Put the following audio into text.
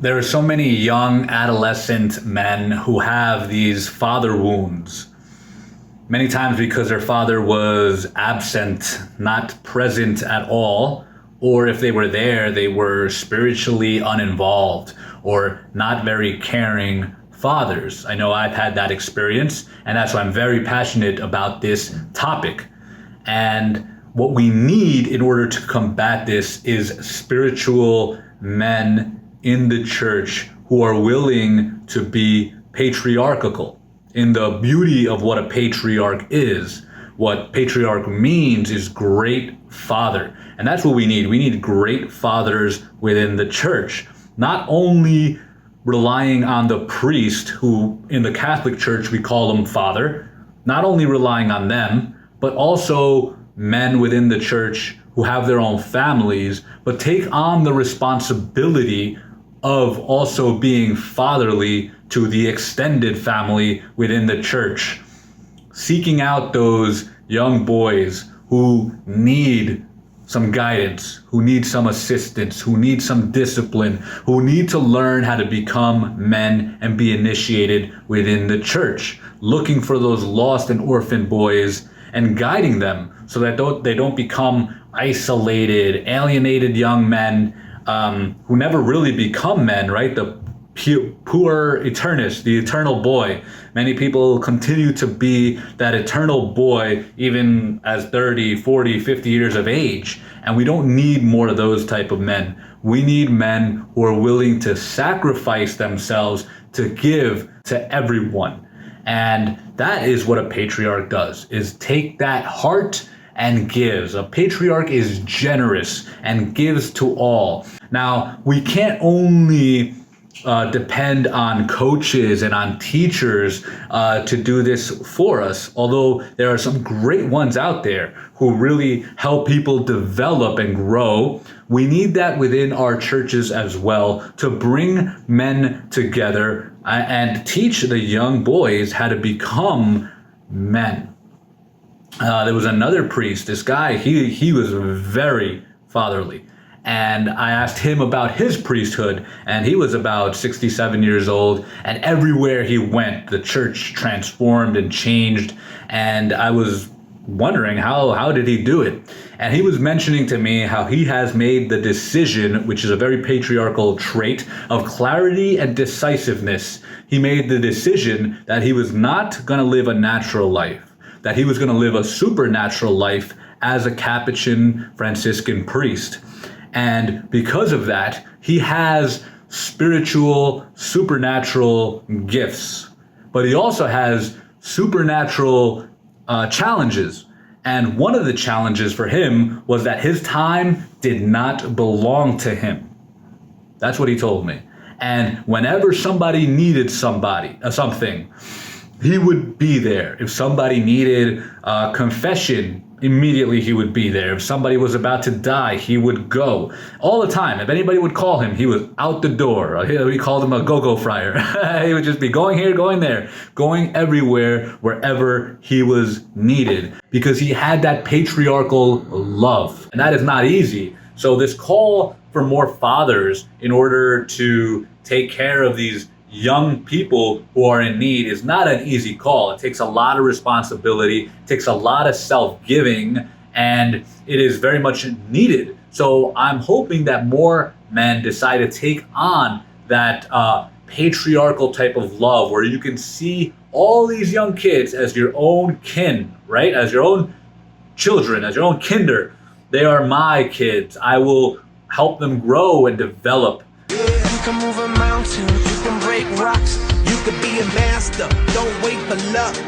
There are so many young adolescent men who have these father wounds, many times because their father was absent, not present at all, or if they were there, they were spiritually uninvolved or not very caring fathers. I know I've had that experience, and that's why I'm very passionate about this topic. And what we need in order to combat this is spiritual men in the church who are willing to be patriarchal in the beauty of what a patriarch is. What patriarch means is great father. And that's what we need. We need great fathers within the church, not only relying on the priest, who in the Catholic Church we call him father, not only relying on them, but also men within the church who have their own families, but take on the responsibility of also being fatherly to the extended family within the church. Seeking out those young boys who need some guidance, who need some assistance, who need some discipline, who need to learn how to become men and be initiated within the church. Looking for those lost and orphan boys and guiding them so that they don't become isolated, alienated young men who never really become men, right? The puer aeternus, the eternal boy. Many people continue to be that eternal boy even as 30, 40, 50 years of age. And we don't need more of those type of men. We need men who are willing to sacrifice themselves to give to everyone. And that is what a patriarch does, is take that heart and gives. A patriarch is generous and gives to all. Now, we can't only depend on coaches and on teachers to do this for us, although there are some great ones out there who really help people develop and grow. We need that within our churches as well, to bring men together and teach the young boys how to become men. There was another priest, this guy, he was very fatherly. And I asked him about his priesthood, and he was about 67 years old. And everywhere he went, the church transformed and changed. And I was wondering, how did he do it? And he was mentioning to me how he has made the decision, which is a very patriarchal trait, of clarity and decisiveness. He made the decision that he was not going to live a natural life, that he was going to live a supernatural life as a Capuchin Franciscan priest. And because of that, he has spiritual, supernatural gifts, but he also has supernatural challenges. And one of the challenges for him was that his time did not belong to him. That's what he told me. And whenever somebody needed something, he would be there. If somebody needed confession, immediately he would be there. If somebody was about to die, he would go. All the time. If anybody would call him, he was out the door. We called him a go-go friar. He would just be going here, going there, going everywhere, wherever he was needed, because he had that patriarchal love. And that is not easy. So this call for more fathers in order to take care of these young people who are in need is not an easy call. It takes a lot of responsibility, it takes a lot of self-giving, and it is very much needed. So I'm hoping that more men decide to take on that patriarchal type of love, where you can see all these young kids as your own kin, right? As your own children, as your own kinder. They are my kids. I will help them grow and develop. You can move a mountain, you can break rocks, you can be a master, don't wait for luck.